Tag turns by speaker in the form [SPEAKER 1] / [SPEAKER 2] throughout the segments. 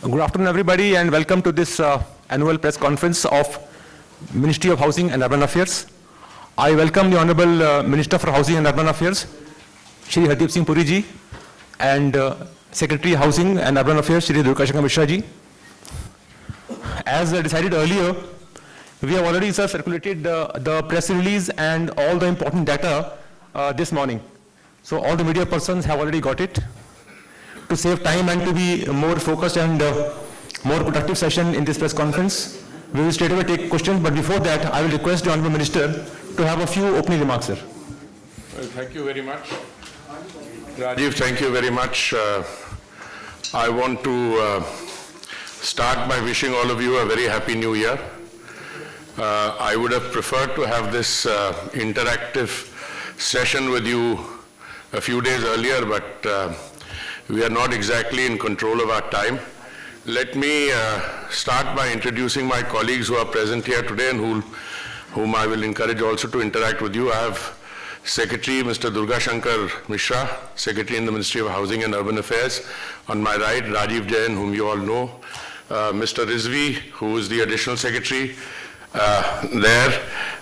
[SPEAKER 1] Good afternoon, everybody, and welcome to this annual press conference of Ministry of Housing and Urban Affairs. I welcome the Honorable Minister for Housing and Urban Affairs, Shri Hardeep Singh Puri ji, and Secretary Housing and Urban Affairs, Shri Durga Shankar Mishra ji. As decided earlier, we have already circulated the press release and all the important data this morning. So all the media persons have already got it. To save time and to be more focused and more productive session in this press conference, we will straight away take questions, but before that, I will request the Honorable Minister to have a few opening remarks, sir.
[SPEAKER 2] Well, thank you very much. Rajiv, thank you very much. I want to start by wishing all of you a very happy new year. I would have preferred to have this interactive session with you a few days earlier, but we are not exactly in control of our time. Let me start by introducing my colleagues who are present here today and whom I will encourage also to interact with you. I have Secretary Mr. Durga Shankar Mishra, Secretary in the Ministry of Housing and Urban Affairs. On my right, Rajiv Jain, whom you all know. Mr. Rizvi, who is the Additional Secretary there.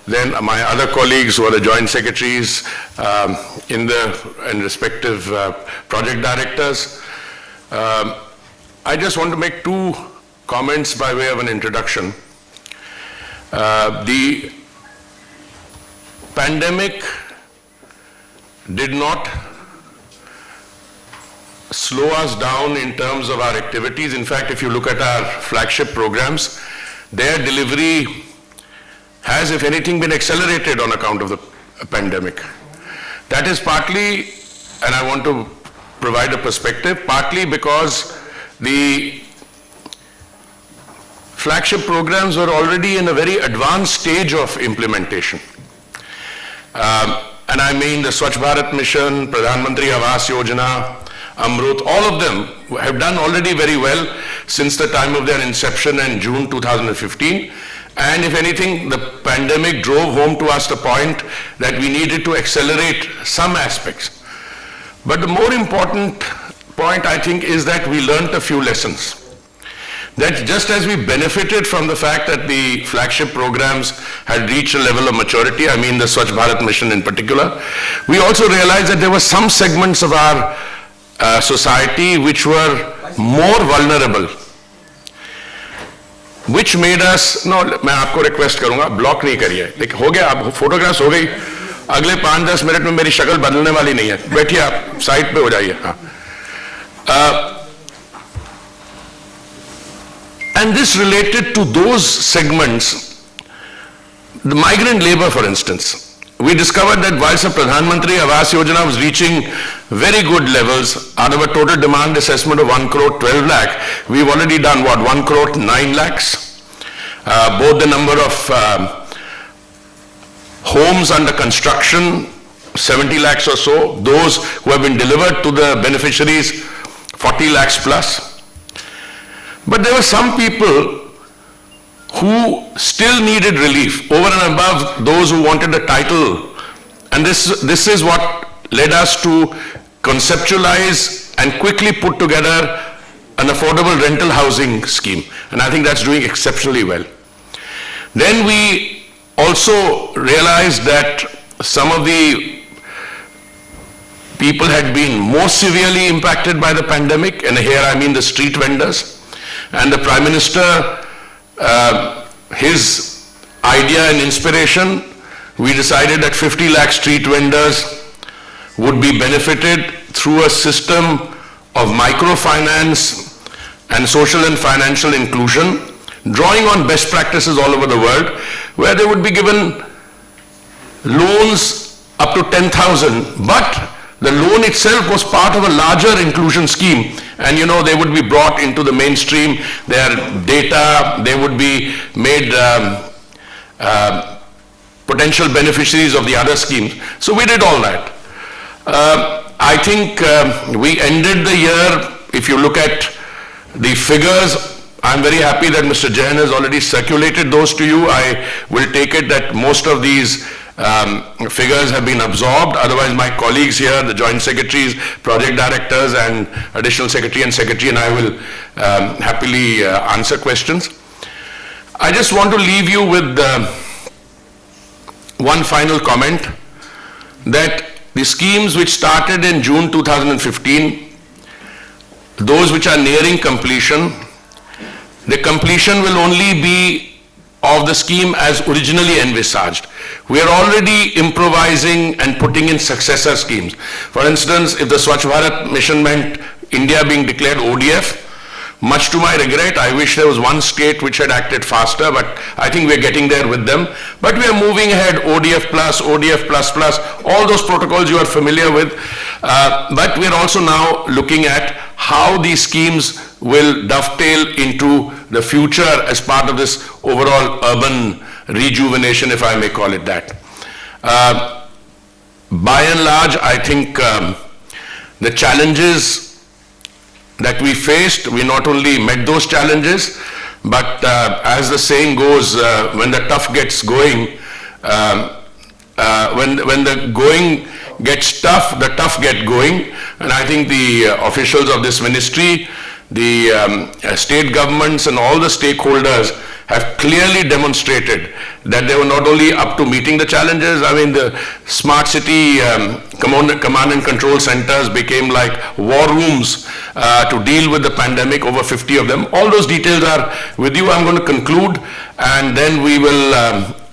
[SPEAKER 2] Then my other colleagues who are the Joint Secretaries and respective project directors. I just want to make two comments by way of an introduction. The pandemic did not slow us down in terms of our activities. In fact, if you look at our flagship programs, their delivery has, if anything, been accelerated on account of the pandemic. That is partly, and I want to provide a perspective, partly because the flagship programs were already in a very advanced stage of implementation. And I mean the Swachh Bharat Mission, Pradhan Mantri Awas Yojana, Amrut, all of them have done already very well since the time of their inception in June 2015. And if anything, the pandemic drove home to us the point that we needed to accelerate some aspects. But the more important point, I think, is that we learned a few lessons. That just as we benefited from the fact that the flagship programs had reached a level of maturity, I mean the Swachh Bharat Mission in particular, we also realized that there were some segments of our society which were more vulnerable, which made us, no, मैं आपको request करूँगा, block नहीं करिए, लेकिन हो गया, अब photographs हो गई, अगले 5-10 मिनट में मेरी शक्ल बदलने वाली नहीं है, बैठिए आप, side पे हो जाइए, हाँ. And this related to those segments, the migrant labor, for instance. We discovered that whilst the Pradhan Mantri Awas Yojana was reaching very good levels, out of a total demand assessment of 1 crore 12 lakh, we've already done what, 1 crore 9 lakhs? Both the number of homes under construction, 70 lakhs or so, those who have been delivered to the beneficiaries, 40 lakhs plus. But there were some people who still needed relief over and above those who wanted a title. And this is what led us to conceptualize and quickly put together an affordable rental housing scheme. And I think that's doing exceptionally well. Then we also realized that some of the people had been more severely impacted by the pandemic, and here I mean the street vendors. And the Prime Minister, his idea and inspiration, we decided that 50 lakh street vendors would be benefited through a system of microfinance and social and financial inclusion, drawing on best practices all over the world, where they would be given loans up to 10,000, but the loan itself was part of a larger inclusion scheme, and you know, they would be brought into the mainstream, their data, they would be made potential beneficiaries of the other schemes. So we did all that. I think we ended the year, if you look at the figures, I'm very happy that Mr. Jain has already circulated those to you. I will take it that most of these figures have been absorbed. Otherwise, my colleagues here, the joint secretaries, project directors, and additional secretary and I will happily answer questions. I just want to leave you with one final comment, that the schemes which started in June 2015, those which are nearing completion, the completion will only be of the scheme as originally envisaged. We are already improvising and putting in successor schemes. For instance, if the Swachh Bharat mission meant India being declared ODF, much to my regret, I wish there was one state which had acted faster, but I think we're getting there with them. But we are moving ahead, ODF plus, ODF plus plus, all those protocols you are familiar with. But we are also now looking at how these schemes will dovetail into the future as part of this overall urban rejuvenation, if I may call it that. By and large, I think the challenges that we faced, we not only met those challenges, but as the saying goes, when the tough gets going, when the going gets tough, the tough get going. And I think the officials of this ministry, the state governments and all the stakeholders have clearly demonstrated that they were not only up to meeting the challenges. I mean, the smart city command and control centers became like war rooms to deal with the pandemic, over 50 of them. All those details are with you. I'm going to conclude, and then we will,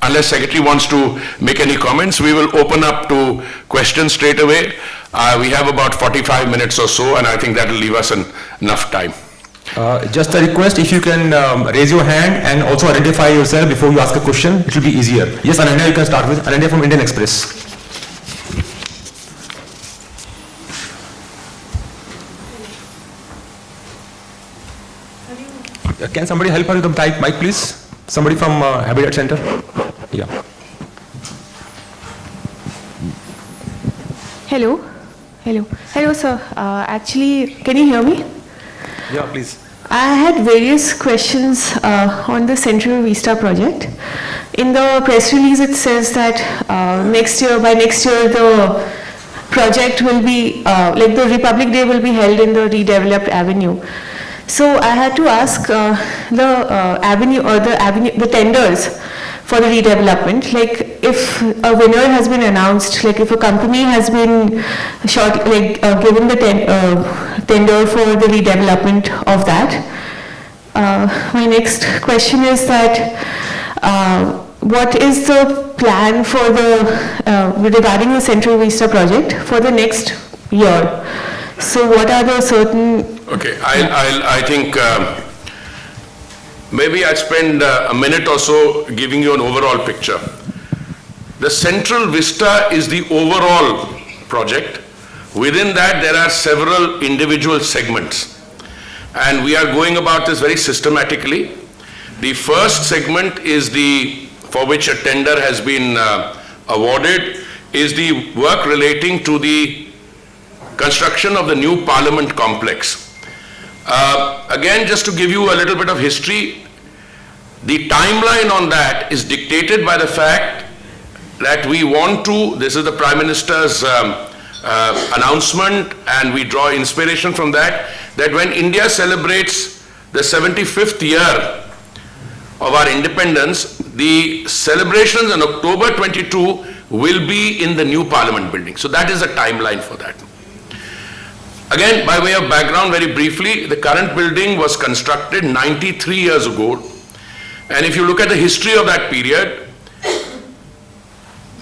[SPEAKER 2] unless Secretary wants to make any comments, we will open up to questions straight away. We have about 45 minutes or so, and I think that will leave us enough time.
[SPEAKER 1] Just a request, if you can raise your hand and also identify yourself before you ask a question, it will be easier. Yes, Ananya, you can start with. Ananya from Indian Express. Can somebody help her with the mic, please? Somebody from Habitat Center? Yeah.
[SPEAKER 3] Hello. Hello. Hello, sir. Actually, can you hear me?
[SPEAKER 1] Yeah, please.
[SPEAKER 3] I had various questions on the Central Vista project. In the press release, it says that by next year, the project will be, like the Republic Day will be held in the redeveloped avenue. So I had to ask the tenders for the redevelopment, like if a winner has been announced, like if a company has been given the tender for the redevelopment of that. My next question is that what is the plan for regarding the Central Vista project for the next year? So what are the certain...
[SPEAKER 2] Okay, I think maybe I'll spend a minute or so giving you an overall picture. The Central Vista is the overall project. Within that, there are several individual segments. And we are going about this very systematically. The first segment is for which a tender has been awarded, is the work relating to the construction of the new Parliament complex. Again, just to give you a little bit of history, the timeline on that is dictated by the fact that we want to, this is the Prime Minister's announcement, and we draw inspiration from that when India celebrates the 75th year of our independence, the celebrations on October 22 will be in the new Parliament building. So that is the timeline for that. Again, by way of background, very briefly, the current building was constructed 93 years ago. And if you look at the history of that period,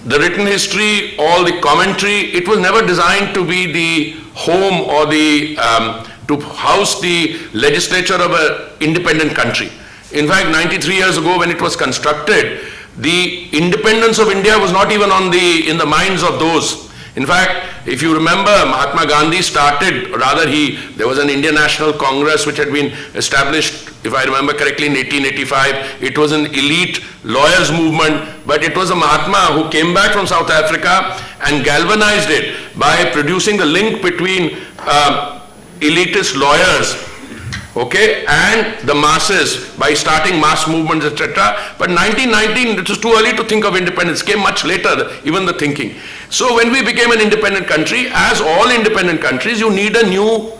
[SPEAKER 2] the written history, all the commentary, it was never designed to be the home or to house the legislature of an independent country. In fact, 93 years ago when it was constructed, the independence of India was not even in the minds of those. In fact, if you remember, Mahatma Gandhi there was an Indian National Congress which had been established, if I remember correctly, in 1885. It was an elite lawyers movement, but it was a Mahatma who came back from South Africa and galvanized it by producing the link between elitist lawyers okay, and the masses by starting mass movements, etc. But 1919, it was too early to think of independence, came much later, even the thinking. So when we became an independent country, as all independent countries, you need a new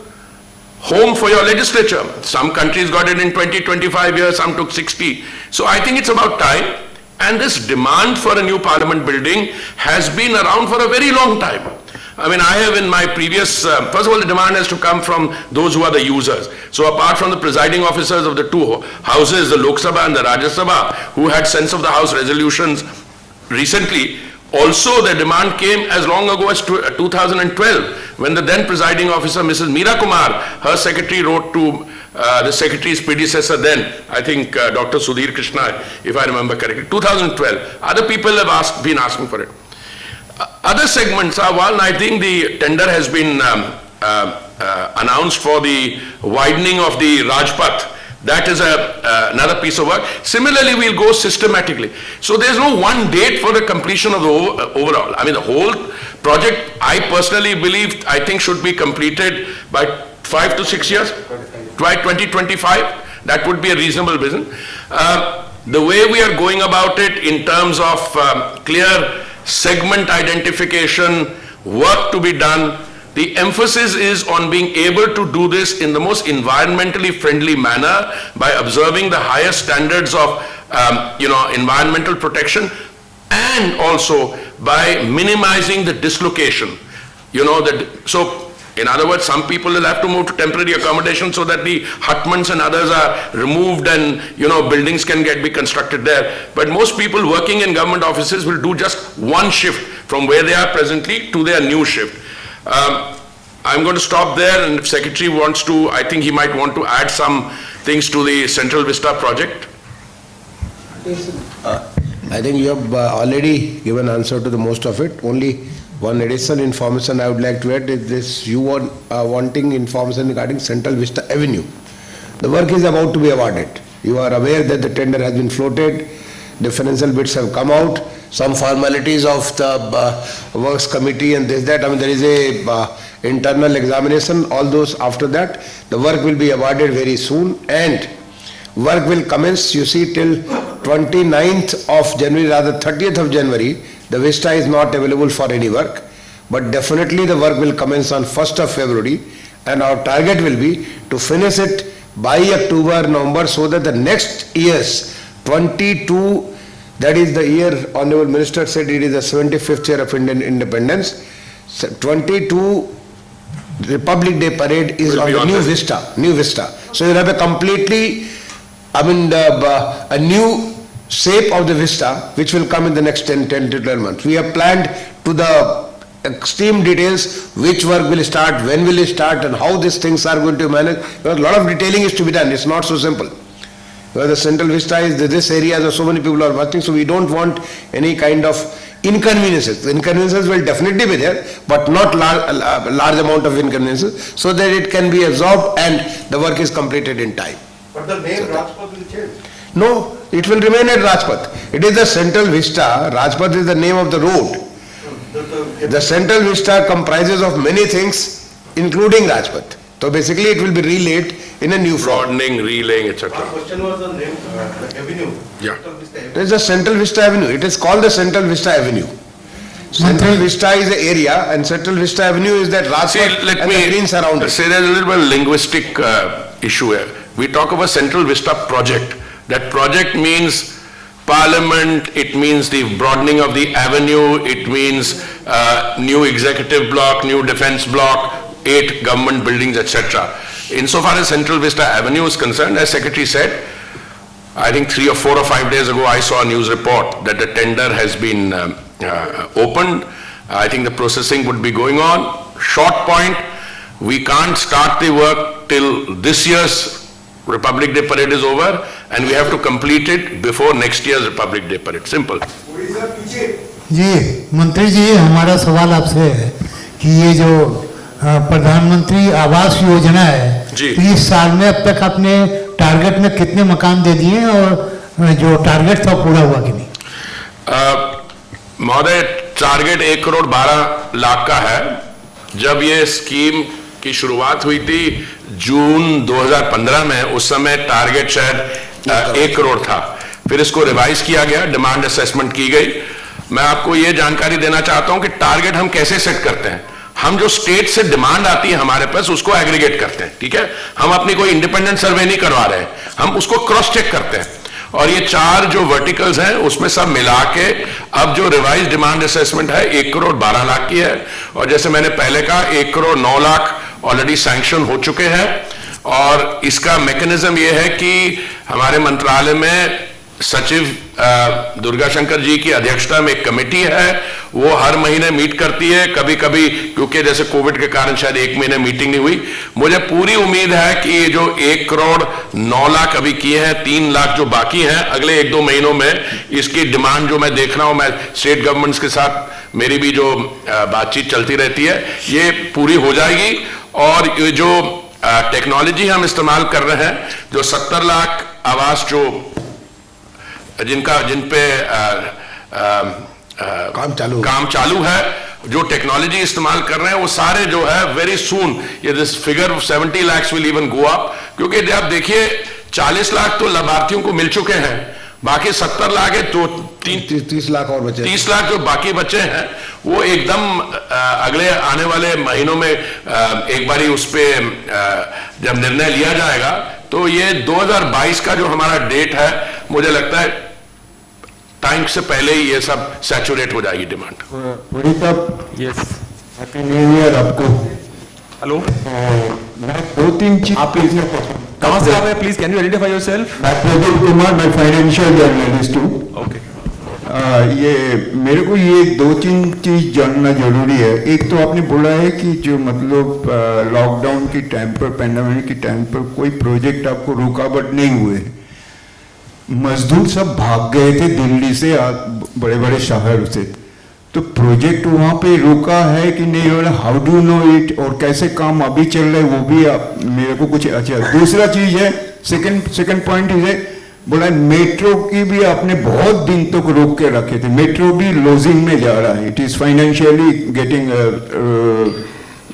[SPEAKER 2] home for your legislature. Some countries got it in 20, 25 years, some took 60. So I think it's about time. And this demand for a new parliament building has been around for a very long time. I mean, I have in my previous, first of all, the demand has to come from those who are the users. So apart from the presiding officers of the two houses, the Lok Sabha and the Rajya Sabha, who had sense of the house resolutions recently, also the demand came as long ago as 2012, when the then presiding officer, Mrs. Meera Kumar, her secretary wrote to the secretary's predecessor then, I think Dr. Sudhir Krishna, if I remember correctly, 2012. Other people have been asking for it. Other segments are, one, I think the tender has been announced for the widening of the Rajpath. That is another piece of work. Similarly, we'll go systematically. So there's no one date for the completion of the overall. I mean, the whole project, I personally believe, I think should be completed by 5 to 6 years, by 2025. That would be a reasonable vision. The way we are going about it in terms of clear segment identification, work to be done, the emphasis is on being able to do this in the most environmentally friendly manner by observing the highest standards of environmental protection, and also by minimizing the dislocation. So in other words, some people will have to move to temporary accommodation so that the hutments and others are removed and buildings can be constructed there. But most people working in government offices will do just one shift from where they are presently to their new shift. I'm going to stop there, and if Secretary wants to, I think he might want to add some things to the Central Vista project.
[SPEAKER 4] I think you have already given answer to the most of it. Only one additional information I would like to add is this: you are wanting information regarding Central Vista Avenue. The work is about to be awarded. You are aware that the tender has been floated, the financial bids have come out, some formalities of the works committee and this, that. I mean, there is a internal examination, all those after that. The work will be awarded very soon, and work will commence, you see, till 29th of January, rather 30th of January. The Vista is not available for any work, but definitely the work will commence on 1st of February, and our target will be to finish it by October, November, so that the next year's 22, that is the year Honorable Minister said it is the 75th year of Indian independence, 22 Republic Day parade is on the new Vista. So you have a completely, a new shape of the Vista, which will come in the next 10 to 12 months. We have planned to the extreme details which work will start, when will it start, and how these things are going to manage. Because a lot of detailing is to be done. It's not so simple. Because the Central Vista is this area, so many people are working, so we don't want any kind of inconveniences. The inconveniences will definitely be there, but not large amount of inconveniences, so that it can be absorbed and the work is completed in time.
[SPEAKER 5] But the name Rajpath will change.
[SPEAKER 4] No, it will remain at Rajpath. It is the Central Vista. Rajpath is the name of the road. The Central Vista comprises of many things, including Rajpath. So basically it will be relayed in a new form.
[SPEAKER 2] Broadening, relaying, etc.
[SPEAKER 5] Our question was the name, the avenue.
[SPEAKER 2] Yeah.
[SPEAKER 4] It is the Central Vista Avenue. It is called the Central Vista Avenue. Central Vista is the area, and Central Vista Avenue is that Rajpath and the green surroundings.
[SPEAKER 2] Say there's a little bit of linguistic issue here. We talk about Central Vista project. That project means Parliament, it means the broadening of the avenue, it means new executive block, new defense block, 8 government buildings, etc. Insofar as Central Vista Avenue is concerned, as Secretary said, I think 3 or 4 or 5 days ago I saw a news report that the tender has been opened. I think the processing would be going on. Short point, we can't start the work till this year's Republic Day parade is over, and we have to complete it before next year's Republic Day parade. Simple.
[SPEAKER 6] जी मंत्री जी, हमारा सवाल आपसे है कि ये जो प्रधानमंत्री आवास योजना है,
[SPEAKER 2] जी।
[SPEAKER 6] इस साल में अब तक अपने टारगेट में कितने मकान दे दिए और जो टारगेट था पूरा हुआ कि नहीं?
[SPEAKER 2] महोदय, टारगेट 1 करोड़ 12 लाख का है. जब ये स्कीम की शुरुआत हुई थी जून 2015 में, उस समय टारगेट शायद 1 करोड़ था। फिर इसको रिवाइज किया गया, डिमांड असेसमेंट की गई। मैं आपको यह जानकारी देना चाहता हूं कि टारगेट हम कैसे सेट करते हैं। हम जो स्टेट से डिमांड आती है हमारे पास, उसको एग्रीगेट करते हैं, ठीक है। हम अपनी कोई इंडिपेंडेंट सर्वे नहीं करवा रहे हैं, हम उसको क्रॉस चेक करते हैं। और ये 4 जो वर्टिकल्स हैं उसमें सब मिला के अब जो रिवाइज डिमांड असेसमेंट है 1 करोड़ 12 लाख की है। और जैसे मैंने पहले कहा 1 करोड़ 9 लाख ऑलरेडी सैंक्शन हो चुके हैं। और इसका मैकेनिज्म ये है कि हमारे मंत्रालय में सचिव दुर्गा शंकर जी की अध्यक्षता में एक कमेटी है, वो हर महीने मीट करती है। कभी कभी क्योंकि जैसे कोविड के कारण शायद 1 महीने मीटिंग नहीं हुई। मुझे पूरी उम्मीद है कि ये जो 1 करोड़ 9 लाख अभी किए हैं, 3 लाख जो बाकी हैं, अगले 1-2 महीनों में इसकी डिमांड जो मैं देख रहा हूं, मैं स्टेट गवर्नमेंट्स के साथ मेरी भी जो बातचीत चलती रहती है, ये पूरी हो जाएगी। और ये जो टेक्नोलॉजी हम इस्तेमाल कर रहे हैं, जो 70 लाख आवास जो जिन पे काम चालू है, जो टेक्नोलॉजी इस्तेमाल कर रहे हैं, वो सारे जो है वेरी सून ये this figure 70 lakhs will even go up. क्योंकि आप देखिए 40 लाख तो लाभार्थियों को मिल चुके हैं, बाकी 70 लाख है, तो
[SPEAKER 4] 30 लाख और बचे,
[SPEAKER 2] 30 लाख जो बाकी बचे हैं वो एकदम अगले आने वाले महीनों में एक बारी उस पे जब निर्णय लिया जाएगा, तो ये 2022 का जो हमारा डेट है, मुझे लगता है टाइम से पहले ही ये सब सैचुरेट हो जाएगी डिमांड।
[SPEAKER 7] पुनीत साहब,
[SPEAKER 1] Yes.
[SPEAKER 7] हैप्पी न्यू ईयर आपको।
[SPEAKER 1] Hello.
[SPEAKER 7] मैं 2-3 चीज आप इसमें
[SPEAKER 1] कहाँ से आ रहे हैं? Please, can you identify yourself?
[SPEAKER 7] मैं प्रदीप कुमार, मैं फाइनेंशियल जर्नलिस्ट हूँ।
[SPEAKER 1] Okay.
[SPEAKER 7] ये मेरे को ये 2-3 चीज जानना जरूरी है। एक तो आपने बोला है कि जो मतलब लॉकडाउन के टाइम पर, पैंडेमिक के टाइम पर कोई प्रोजेक्ट आपको रुकावट नहीं हुए। मजदूर सब भाग गए थे दिल्ली से, बड़े बड़े शहर से, तो प्रोजेक्ट वहाँ पे रुका है कि नहीं, और हाउ डू नो इट, और कैसे काम अभी चल रहा है वो भी आप मेरे को कुछ। अच्छा, दूसरा चीज है, सेकंड पॉइंट है, बोला मेट्रो की भी आपने बहुत दिन तक रोक के रखे थे, मेट्रो भी लॉजिंग में जा रहा है, it is financially getting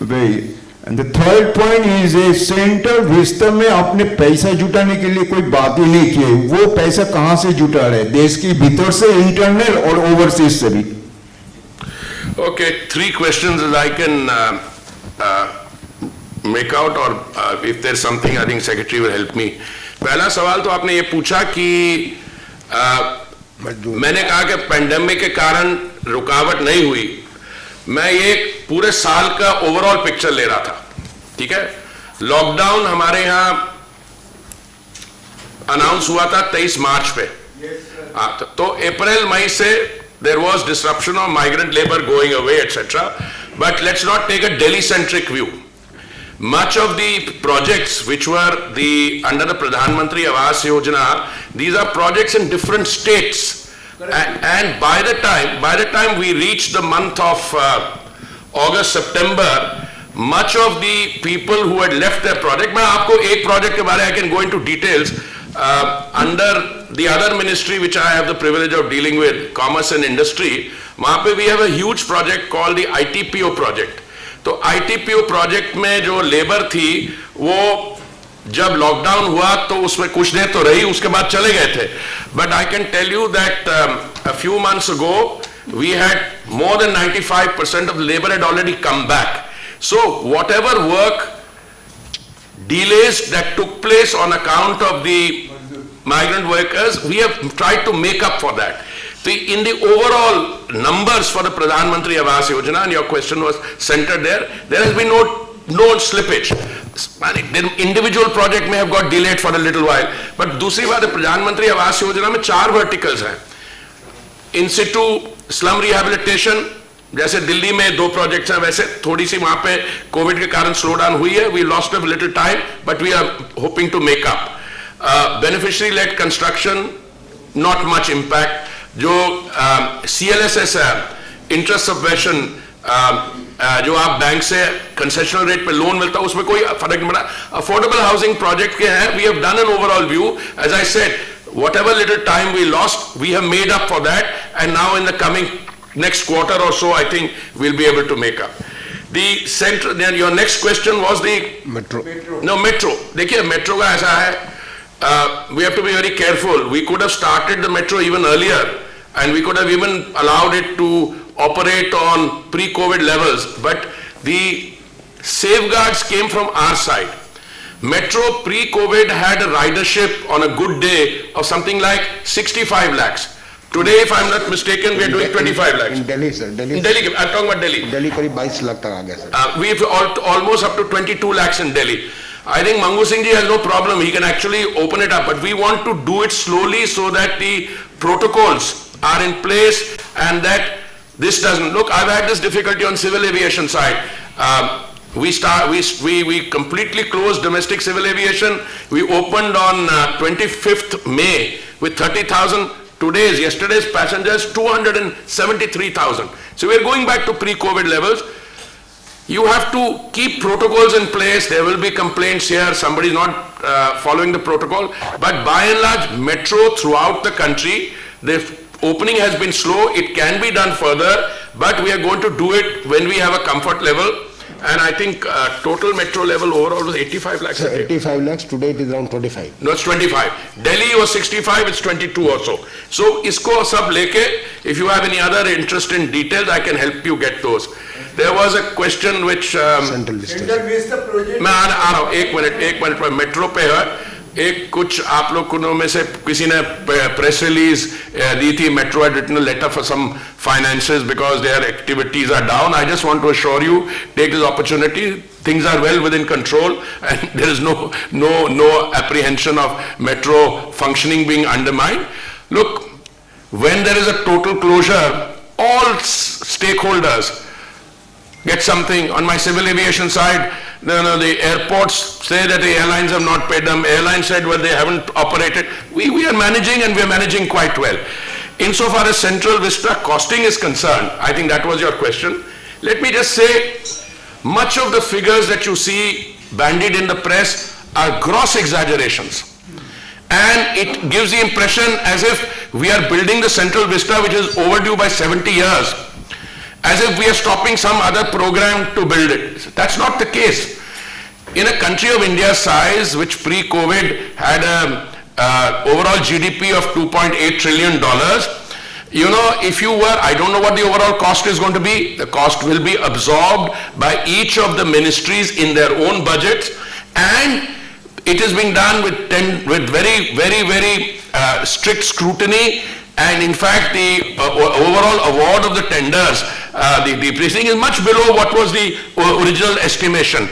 [SPEAKER 7] very. And the third point is a central vista में आपने पैसा जुटाने के लिए कोई बात ही नहीं की, वो पैसा कहां से जुटा रहे, देश के भीतर से, इंटरनल और ओवरसीज से भी।
[SPEAKER 2] Okay, 3 questions as I can make out, or if there's something I think secretary will help me. पहला सवाल तो आपने ये पूछा कि मैंने कहा कि पेंडेमिक के कारण रुकावट नहीं हुई। मैं ये पूरे साल का ओवरऑल पिक्चर ले रहा था, ठीक है। लॉकडाउन हमारे यहां अनाउंस हुआ था 23 मार्च पे, तो अप्रैल मई से there was disruption of migrant labor going away, etc. But let's not take a Delhi-centric view. Much of the projects which were under the Pradhan Mantri Awas Yojana, these are projects in different states. And by the time we reached the month of August, September, much of the people who had left their project, मैं आपको एक project के बारे I can go into details, under the other ministry which I have the privilege of dealing with, Commerce and Industry, वहाँ पे we have a huge project called the ITPO project. तो ITPO project में जो labour थी, वो जब lockdown हुआ तो उसमें कुछ देर तो रही, उसके बाद चले गए थे। But I can tell you that a few months ago we had more than 95% of the labor had already come back. So whatever work delays that took place on account of the migrant workers, we have tried to make up for that. So in the overall numbers for the Pradhan Mantri Awas Yojana, and your question was centered there, there has been no slippage. The individual project may have got delayed for a little while, but दूसरी बात है, प्रधान मंत्री आवास योजना में 4 verticals हैं। इन Situ slum rehabilitation, जैसे दिल्ली में 2 projects हैं, वैसे थोड़ी सी वहां पे कोविड के कारण स्लो डाउन हुई है, we lost a little time, but we are hoping to make up. Beneficiary led construction, not much impact. जो CLSS है, इंटरेस्ट सबवेशन, जो आप बैंक से कंसेशनल रेट पे लोन मिलता है, उसमें कोई फर्क नहीं पड़ा। अफोर्डेबल हाउसिंग प्रोजेक्ट के हैं, we have done an overall view, as I said, whatever little time we lost, we have made up for that, and now in the coming next quarter or so, I think we'll be able to make up. The central, then your next question was the
[SPEAKER 4] Metro.
[SPEAKER 2] no, metro. देखिए metro का ऐसा है, we have to be very careful. We could have started the metro even earlier, and we could have even allowed it to operate on pre-COVID levels. But the safeguards came from our side. Metro pre-COVID had a ridership on a good day of something like 65 lakhs. Today, if I'm not mistaken, we are doing 25 lakhs.
[SPEAKER 4] In Delhi, sir. Delhi.
[SPEAKER 2] In Delhi, I'm talking about Delhi.
[SPEAKER 4] Delhi करीब 22 लाख तक आ गया sir.
[SPEAKER 2] We've almost up to 22 lakhs in Delhi. I think Mangu Singh ji has no problem. He can actually open it up, but we want to do it slowly so that the protocols are in place and that this doesn't. Look, I've had this difficulty on civil aviation side. We completely closed domestic civil aviation. We opened on 25th May with 30,000. Yesterday's passengers 273,000. So we're going back to pre-COVID levels. You have to keep protocols in place. There will be complaints here, somebody's not following the protocol. But by and large, metro throughout the country, the opening has been slow. It can be done further, but we are going to do it when we have a comfort level. And I think total metro level overall was 85 lakhs
[SPEAKER 4] So
[SPEAKER 2] a day.
[SPEAKER 4] 85 lakhs, today it is around 25.
[SPEAKER 2] No, it's 25. Delhi was 65, it's 22 or so. So, isko sab leke, if you have any other interest in details, I can help you get those. There was a question which...
[SPEAKER 4] Central Vista.
[SPEAKER 2] मैं आ रहा हूँ, एक minute पर metro पे है, एक कुछ आप लोगों में से किसी ने प्रेस रिलीज दी थी, metro had written a letter for some finances because their activities are down. I just want to assure you, take this opportunity, things are well within control and there is no apprehension of metro functioning being undermined. Look, when there is a total closure, all stakeholders get something. On my civil aviation side, the airports say that the airlines have not paid them. Airlines said, well, they haven't operated. We are managing and we are managing quite well. Insofar as Central Vista costing is concerned, I think that was your question. Let me just say, much of the figures that you see bandied in the press are gross exaggerations. And it gives the impression as if we are building the Central Vista, which is overdue by 70 years. As if we are stopping some other program to build it. That's not the case. In a country of India's size, which pre-COVID had a overall GDP of $2.8 trillion, you know, if you were, I don't know what the overall cost is going to be. The cost will be absorbed by each of the ministries in their own budgets, and it is being done with very strict scrutiny. And in fact, the overall award of the tenders, the pricing is much below what was the original estimation.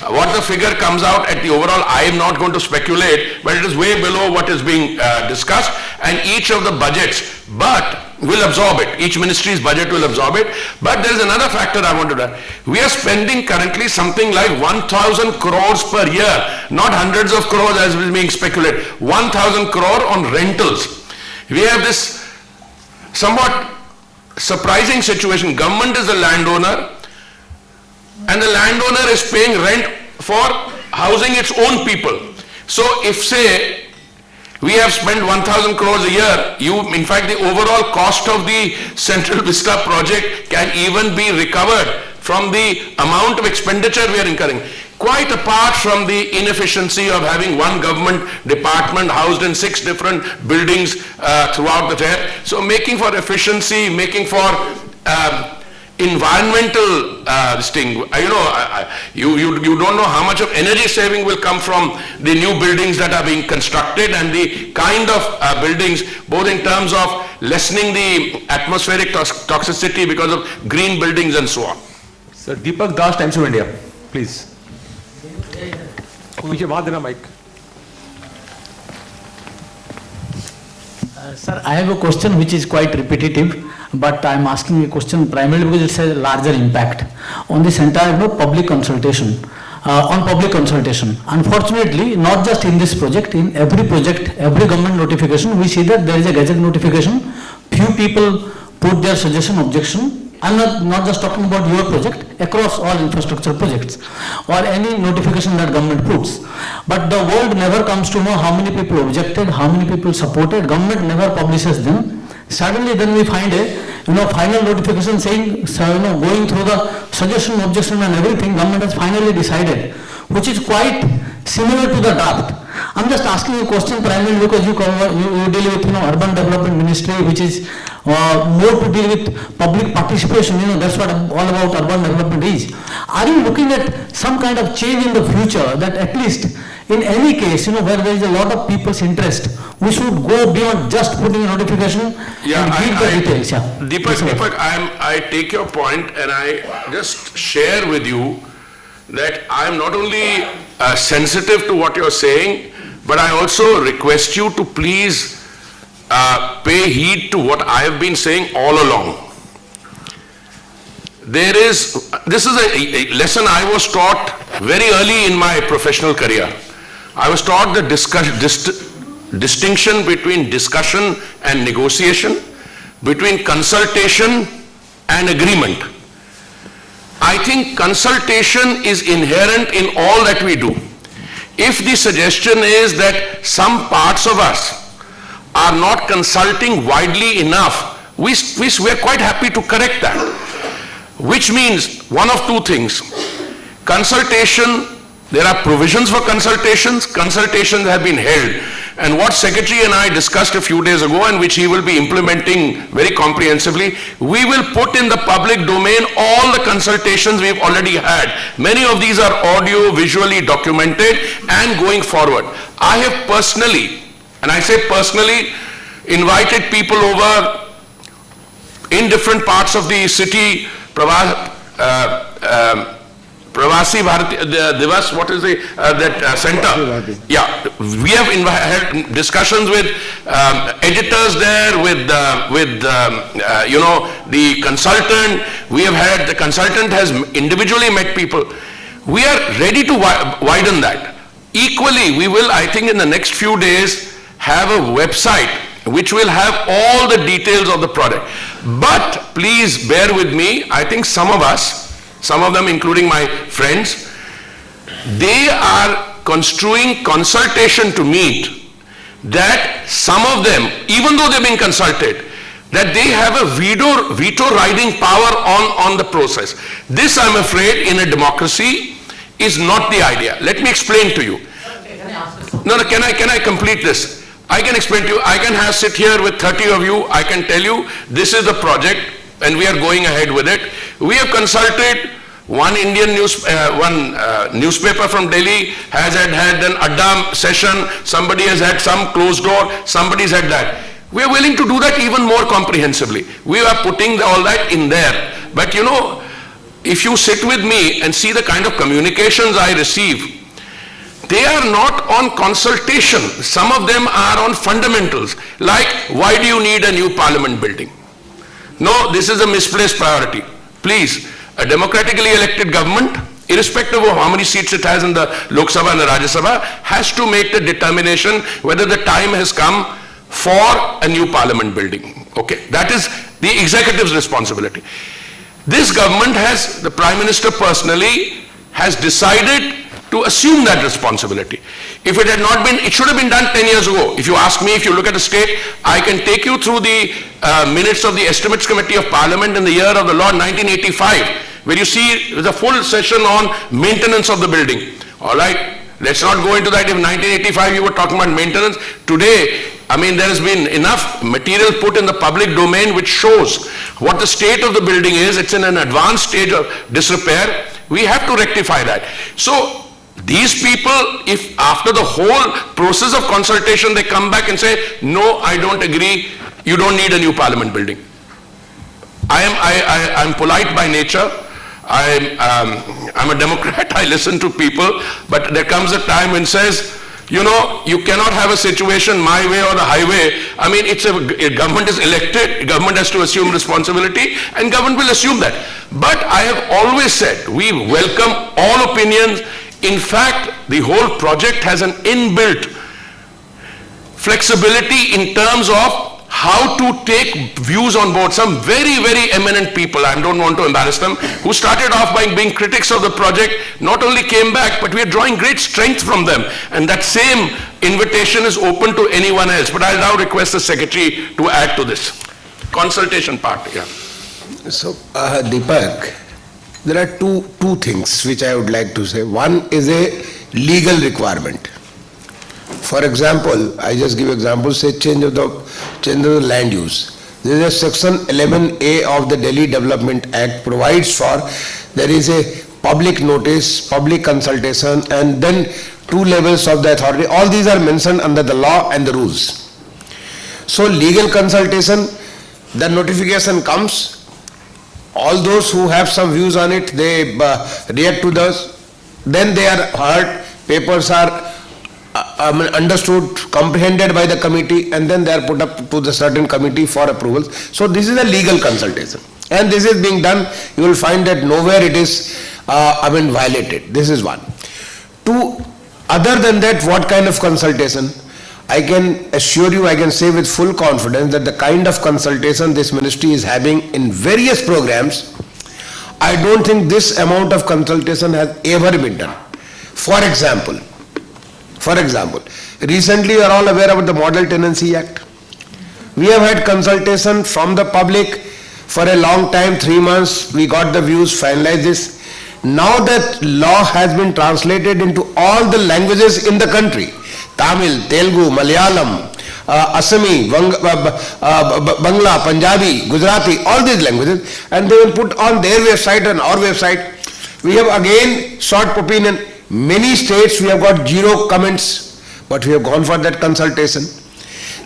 [SPEAKER 2] What the figure comes out at the overall, I am not going to speculate, but it is way below what is being discussed. And each of the budgets, will absorb it. Each ministry's budget will absorb it. But there is another factor I want to add. We are spending currently something like 1,000 crores per year, not hundreds of crores as is being speculated. 1,000 crore on rentals. We have this somewhat surprising situation. Government is the landowner and the landowner is paying rent for housing its own people. So if say we have spent 1,000 crores a year, in fact the overall cost of the Central Vista project can even be recovered from the amount of expenditure we are incurring. Quite apart from the inefficiency of having one government department housed in 6 different buildings throughout the fair. So making for efficiency, making for environmental this thing, you don't know how much of energy saving will come from the new buildings that are being constructed and the kind of buildings, both in terms of lessening the atmospheric toxicity because of green buildings and so on.
[SPEAKER 1] Sir, Deepak Das, Times of India, please. पीछे वहाँ देना mic.
[SPEAKER 8] Sir, I have a question which is quite repetitive, but I am asking a question primarily because it has a larger impact on this entire public consultation. Unfortunately, not just in this project, in every project, every government notification, we see that there is a gazette notification. Few people put their suggestion, objection. I am not just talking about your project, across all infrastructure projects or any notification that government puts. But the world never comes to know how many people objected, how many people supported. Government never publishes them. Suddenly then we find a final notification saying, so, going through the suggestion, objection and everything, government has finally decided, which is quite similar to the draft. I'm just asking a question primarily because you deal with, urban development ministry, which is more to deal with public participation, that's what all about urban development is. Are you looking at some kind of change in the future that at least in any case, where there is a lot of people's interest, we should go beyond just putting a notification and give the details. Yeah.
[SPEAKER 2] Deepak, I take your point and I just share with you that I am not only sensitive to what you're saying, but I also request you to please pay heed to what I have been saying all along. This is a lesson I was taught very early in my professional career. I was taught the distinction between discussion and negotiation, between consultation and agreement. I think consultation is inherent in all that we do. If the suggestion is that some parts of us are not consulting widely enough, we're quite happy to correct that. Which means one of two things. Consultation, there are provisions for consultations have been held. And what Secretary and I discussed a few days ago, and which he will be implementing very comprehensively, we will put in the public domain all the consultations we've already had. Many of these are audio, visually documented and going forward. I have personally, and I say personally, invited people over in different parts of the city, Pravasi Bharati Divas, what is that center? Yeah, we have had discussions with editors there, with the consultant. We have had, the consultant has individually met people. We are ready to widen that. Equally, we will, I think in the next few days, have a website which will have all the details of the product. But please bear with me, I think some of us, some of them including my friends, they are construing consultation to meet that some of them, even though they've been consulted, that they have a veto riding power on the process. This, I'm afraid, in a democracy is not the idea. Let me explain to you. No, can I complete this? I can explain to you. I can sit here with 30 of you. I can tell you this is the project and we are going ahead with it. We have consulted one newspaper from Delhi has had an Addam session. Somebody has had some closed door. Somebody's had that. We are willing to do that even more comprehensively. We are putting all that in there. But if you sit with me and see the kind of communications I receive, they are not on consultation. Some of them are on fundamentals, like why do you need a new parliament building? No, this is a misplaced priority. Please, a democratically elected government, irrespective of how many seats it has in the Lok Sabha and the Rajya Sabha, has to make the determination whether the time has come for a new parliament building. Okay, that is the executive's responsibility. This government has, the Prime Minister personally has decided to assume that responsibility. If it had not been, it should have been done 10 years ago. If you ask me, if you look at the state, I can take you through the minutes of the Estimates Committee of Parliament in the year of the law 1985, where you see the full session on maintenance of the building. All right, let's not go into that. If 1985 you were talking about maintenance, today, I mean, there has been enough material put in the public domain which shows what the state of the building is. It's in an advanced stage of disrepair. We have to rectify that. So these people, if after the whole process of consultation they come back and say, no, I don't agree, you don't need a new parliament building. I'm polite by nature. I'm a Democrat. I listen to people, but there comes a time when says, you cannot have a situation my way or the highway. I mean, government is elected, government has to assume responsibility, and government will assume that. But I have always said, we welcome all opinions. In fact, the whole project has an inbuilt flexibility in terms of how to take views on board. Some very, very eminent people, I don't want to embarrass them, who started off by being critics of the project, not only came back, but we are drawing great strength from them. And that same invitation is open to anyone else. But I'll now request the Secretary to add to this. consultation part, yeah.
[SPEAKER 4] So, Deepak, there are two things which I would like to say. One is a legal requirement. For example, I just give example, say change of the land use. There is a section 11A of the Delhi Development Act provides for, there is a public notice, public consultation, and then 2 levels of the authority. All these are mentioned under the law and the rules. So legal consultation, the notification comes, all those who have some views on it, they react to those, then they are heard, papers are understood, comprehended by the committee, and then they are put up to the certain committee for approval. So this is a legal consultation, and this is being done. You will find that nowhere it is violated. This is one. Two, other than that, what kind of consultation? I can assure you, I can say with full confidence that the kind of consultation this ministry is having in various programs, I don't think this amount of consultation has ever been done. For example, recently you are all aware about the Model Tenancy Act. We have had consultation from the public for a long time, 3 months, we got the views, finalized this. Now that law has been translated into all the languages in the country, Tamil, Telugu, Malayalam, Assami, Bangla, Punjabi, Gujarati, all these languages, and they will put on their website and our website. We have again sought opinion. Many states we have got 0 comments, but we have gone for that consultation.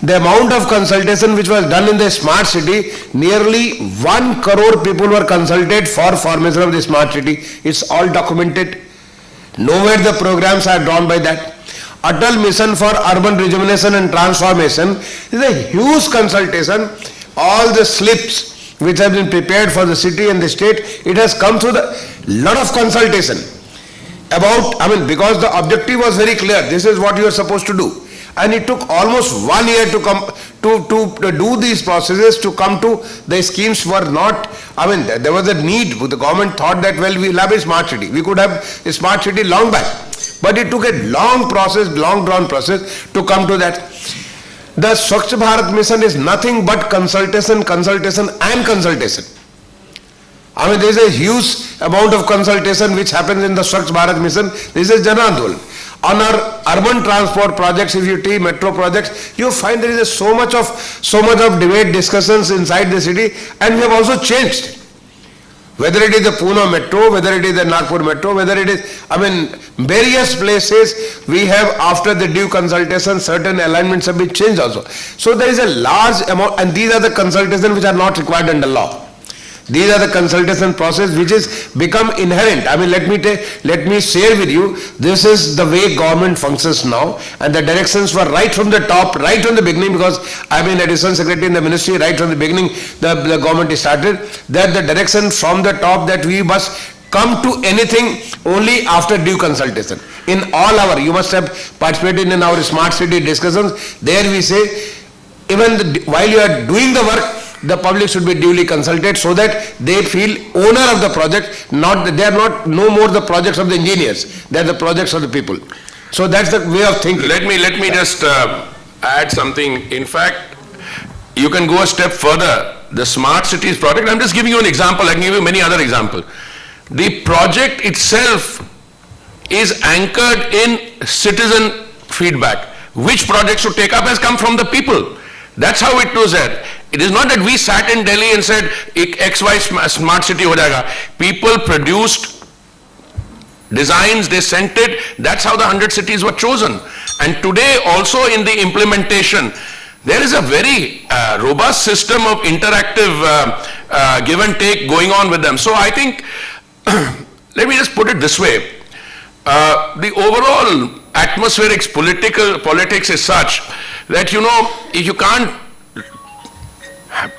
[SPEAKER 4] The amount of consultation which was done in the smart city, nearly 1 crore people were consulted for formation of the smart city. It's all documented. Nowhere the programs are drawn by that. Atal Mission for Urban Rejuvenation and Transformation is a huge consultation. All the slips which have been prepared for the city and the state, it has come through the lot of consultation about, because the objective was very clear, this is what you are supposed to do. And it took almost 1 year to come to do these processes, to come to the schemes were not, there was a need. The government thought that, well, we will have a smart city. We could have a smart city long back. But it took a long process, long drawn process to come to that. The Swachh Bharat Mission is nothing but consultation, consultation and consultation. There is a huge amount of consultation which happens in the Swachh Bharat Mission. This is Jan Andolan. On our urban transport projects, if you take metro projects, you find there is so much of debate, discussions inside the city, and we have also changed. Whether it is the Pune metro, whether it is the Nagpur metro, whether it is, various places we have, after the due consultation, certain alignments have been changed also. So there is a large amount, and these are the consultations which are not required under law. These are the consultation process which is become inherent. Let me share with you, this is the way government functions now, and the directions were right from the top, right from the beginning, because I've been additional secretary in the ministry, right from the beginning the government started, that the direction from the top that we must come to anything only after due consultation. In all our, you must have participated in our smart city discussions, there we say, even while you are doing the work, the public should be duly consulted so that they feel owner of the project, they are not no more the projects of the engineers, they are the projects of the people. So that's the way of thinking.
[SPEAKER 2] Let me just add something. In fact, you can go a step further. The Smart Cities project, I'm just giving you an example, I can give you many other examples. The project itself is anchored in citizen feedback. Which projects to take up has come from the people. That's how it was there. It is not that we sat in Delhi and said, XY smart city ho jayega. People produced designs, they sent it. That's how the 100 cities were chosen. And today also in the implementation, there is a very robust system of interactive give and take going on with them. So I think, let me just put it this way. The overall atmospheric politics is such that, if you can't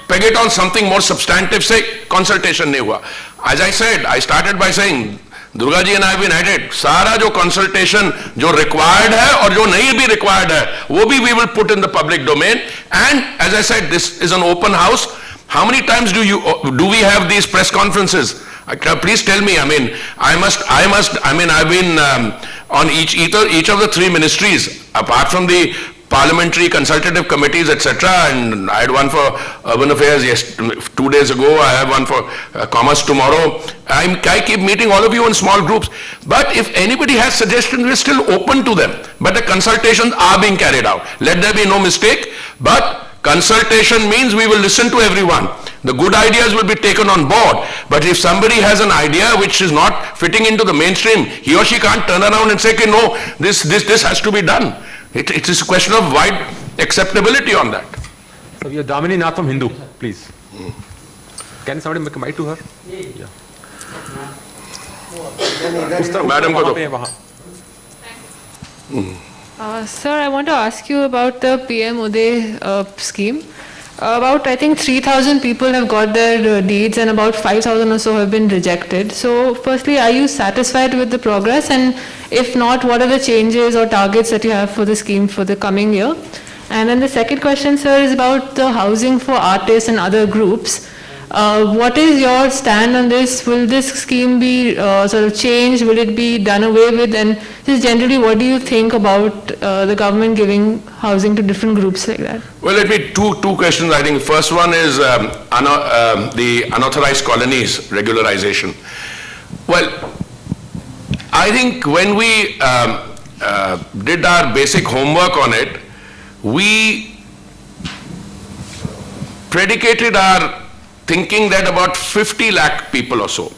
[SPEAKER 2] peg it on something more substantive, say consultation nahi hua. As I said, I started by saying, Durga ji and I have been at it. Sara jo consultation jo required hai or jo nahi bhi required hai, wo bhi we will put in the public domain. And as I said, this is an open house. How many times do we have these press conferences? Please tell me. I've been on each of the 3 ministries, apart from the parliamentary consultative committees, etc. And I had one for urban affairs 2 days ago. I have one for commerce tomorrow. I keep meeting all of you in small groups. But if anybody has suggestions, we're still open to them. But the consultations are being carried out. Let there be no mistake. But consultation means we will listen to everyone. The good ideas will be taken on board. But if somebody has an idea which is not fitting into the mainstream, he or she can't turn around and say, okay, no, this has to be done. It is a question of wide acceptability on that.
[SPEAKER 1] So we have Damini Nath from Hindu, please. Can somebody make a mic to her? Yeah.
[SPEAKER 2] Madam ko do.
[SPEAKER 9] Sir, I want to ask you about the PM Uday scheme. About, I think, 3,000 people have got their deeds and about 5,000 or so have been rejected. So, firstly, are you satisfied with the progress? And if not, what are the changes or targets that you have for the scheme for the coming year? And then the second question, sir, is about the housing for artists and other groups. What is your stand on this? Will this scheme be sort of changed? Will it be done away with? And just generally, what do you think about the government giving housing to different groups like that?
[SPEAKER 2] Well, let me two questions. I think the first one is the unauthorized colonies regularization. Well, I think when we did our basic homework on it, we predicated our thinking that about 50 lakh people or so,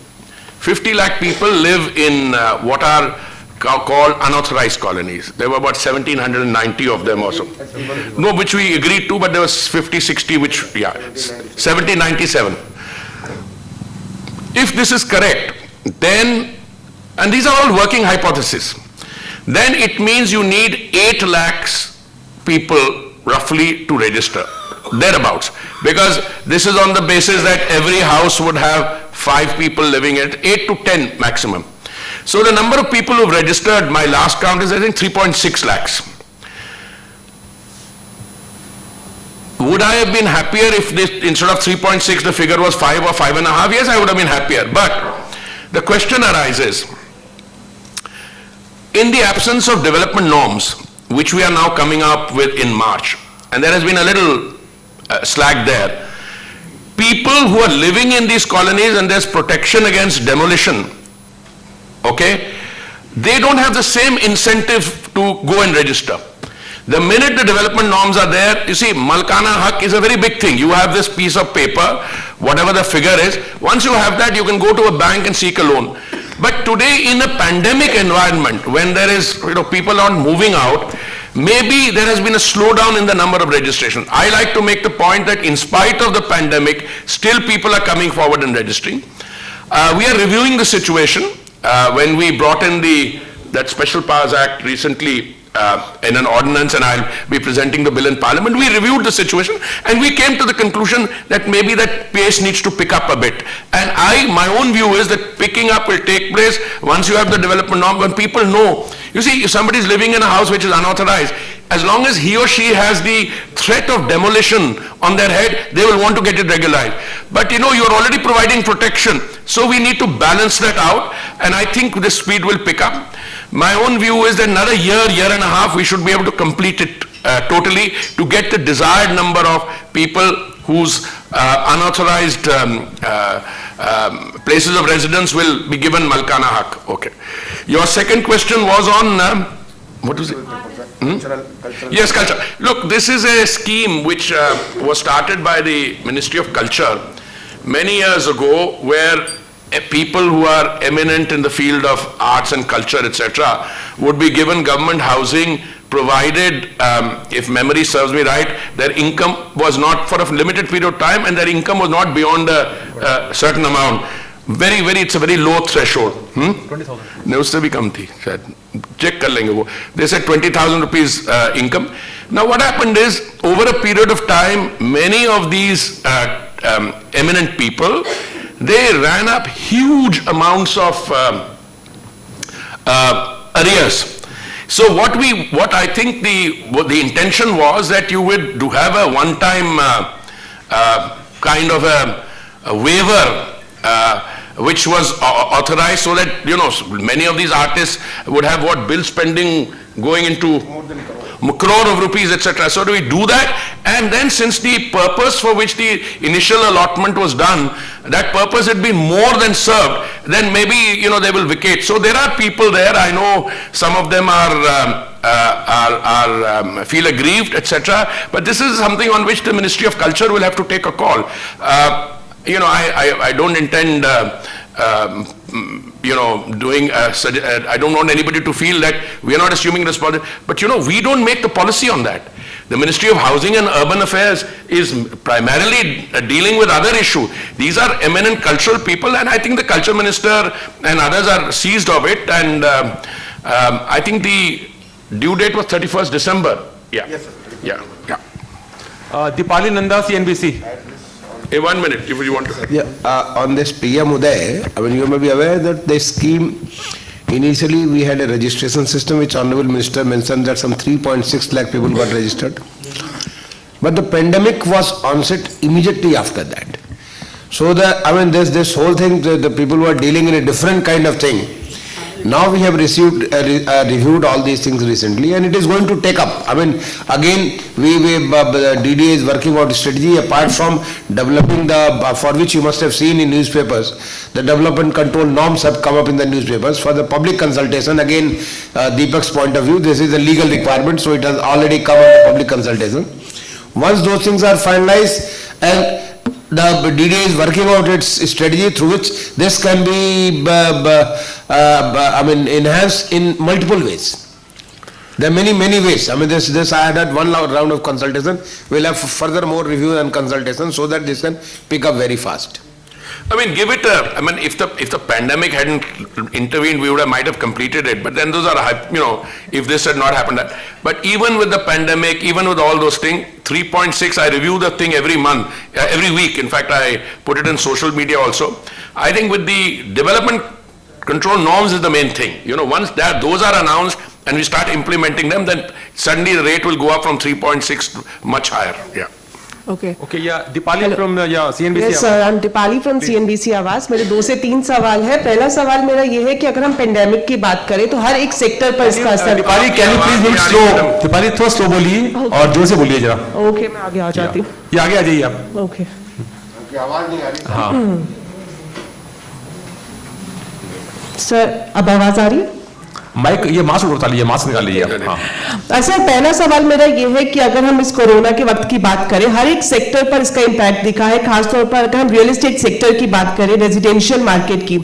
[SPEAKER 2] 50 lakh people live in what are called unauthorized colonies. There were about 1,790 of them also. No, which we agreed to, but there was 50, 60, which, yeah, 1797. If this is correct, then, and these are all working hypotheses, then it means you need 8 lakhs people roughly to register. Thereabouts, because this is on the basis that every house would have 5 people living in it, 8 to 10 maximum. So the number of people who've registered, my last count is I think 3.6 lakhs. Would I have been happier if this, instead of 3.6 the figure was 5 or 5.5? Yes, I would have been happier. But the question arises, in the absence of development norms, which we are now coming up with in March, and there has been a little slack there. People who are living in these colonies and there's protection against demolition, okay, they don't have the same incentive to go and register. The minute the development norms are there, you see, Malkana Haq is a very big thing. You have this piece of paper, whatever the figure is. Once you have that, you can go to a bank and seek a loan. But today, in a pandemic environment, when there is, people aren't moving out, maybe there has been a slowdown in the number of registration. I like to make the point that in spite of the pandemic, still people are coming forward and registering. We are reviewing the situation. When we brought in that Special Powers Act recently in an ordinance, and I'll be presenting the bill in Parliament, we reviewed the situation and we came to the conclusion that maybe that pace needs to pick up a bit. And my own view is that picking up will take place once you have the development norm, when people know. You see, if somebody is living in a house which is unauthorized, as long as he or she has the threat of demolition on their head, they will want to get it regularized. But you're already providing protection, so we need to balance that out, and I think the speed will pick up. My own view is that another year and a half, we should be able to complete it totally to get the desired number of people whose unauthorized places of residence will be given Malkana Haq. Okay. Your second question was on, what was it? Yes, culture. Look, this is a scheme which was started by the Ministry of Culture many years ago, where people who are eminent in the field of arts and culture, etc., would be given government housing, provided, if memory serves me right, their income was not for a limited period of time, and their income was not beyond a certain amount. It's a very low threshold.
[SPEAKER 1] 20,000.
[SPEAKER 2] नहीं, उससे भी कम थी शायद. Check कर लेंगे वो. They said 20,000 rupees income. Now what happened is, over a period of time, many of these eminent people, they ran up huge amounts of arrears. So what I think the intention was that you would have a one-time kind of a waiver which was authorized, so that many of these artists would have bill spending going into crore of rupees, etc. So do we do that? And then since the purpose for which the initial allotment was done, that purpose had been more than served, then maybe, they will vacate. So there are people there, I know some of them feel aggrieved, etc. But this is something on which the Ministry of Culture will have to take a call. I don't intend, I don't want anybody to feel that we are not assuming responsibility. But we don't make the policy on that. The Ministry of Housing and Urban Affairs is primarily dealing with other issues. These are eminent cultural people, and I think the Culture Minister and others are seized of it. And I think the due date was 31st December. Yeah.
[SPEAKER 5] Yes, sir.
[SPEAKER 2] Yeah.
[SPEAKER 1] Dipali Nanda, CNBC.
[SPEAKER 2] Hey, 1 minute, if you want to.
[SPEAKER 4] Yeah, on this PM Uday, you may be aware that the scheme, initially we had a registration system which Honorable Minister mentioned that some 3.6 lakh people got registered. But the pandemic was onset immediately after that. So this whole thing, the people were dealing in a different kind of thing. Now we have reviewed all these things recently, and it is going to take up. Again, the DDA is working out a strategy apart from developing for which you must have seen in newspapers, the development control norms have come up in the newspapers for the public consultation. Again, Deepak's point of view, this is a legal requirement, so it has already come up for public consultation. Once those things are finalized, and the DDA is working out its strategy through which this can be enhanced in multiple ways. There are many ways. This I had one round of consultation. We'll have further more review and consultation so that this can pick up very fast.
[SPEAKER 2] Give it if the pandemic hadn't intervened, we might have completed it. But then those are, if this had not happened. But even with the pandemic, even with all those things, 3.6, I review the thing every month, every week. In fact, I put it in social media also. I think with the development control norms is the main thing. Once those are announced and we start implementing them, then suddenly the rate will go up from 3.6 to much higher. Yeah.
[SPEAKER 3] Okay.
[SPEAKER 1] Okay, yeah, Dipali from CNBC.
[SPEAKER 3] Yes, sir, I'm Dipali from CNBC आवाज. मेरे 2 से 3 सवाल है. पहला सवाल मेरा ये है कि अगर हम पेंडेमिक की बात करें तो हर एक सेक्टर पर इसका असर.
[SPEAKER 1] Dipali, can you please be slow? Dipali, थोड़ा slow बोलिए और जोर से बोलिए जरा.
[SPEAKER 3] ओके, मैं आगे आ जाती हूँ.
[SPEAKER 1] ये आगे आ जाइए आप.
[SPEAKER 3] ओके.
[SPEAKER 4] आवाज नहीं आ रही.
[SPEAKER 1] हाँ.
[SPEAKER 3] सर, अब आवाज आ रही है?
[SPEAKER 1] माइक, ये मास्क उठा लीजिए, मास्क निकाल लीजिए. हाँ.
[SPEAKER 3] अच्छा, पहला सवाल मेरा ये है कि अगर हम इस कोरोना के वक्त की बात करें, हर एक सेक्टर पर इसका इम्पैक्ट दिखा है. खासतौर पर अगर हम रियल एस्टेट सेक्टर की बात करें, रेजिडेंशियल मार्केट की,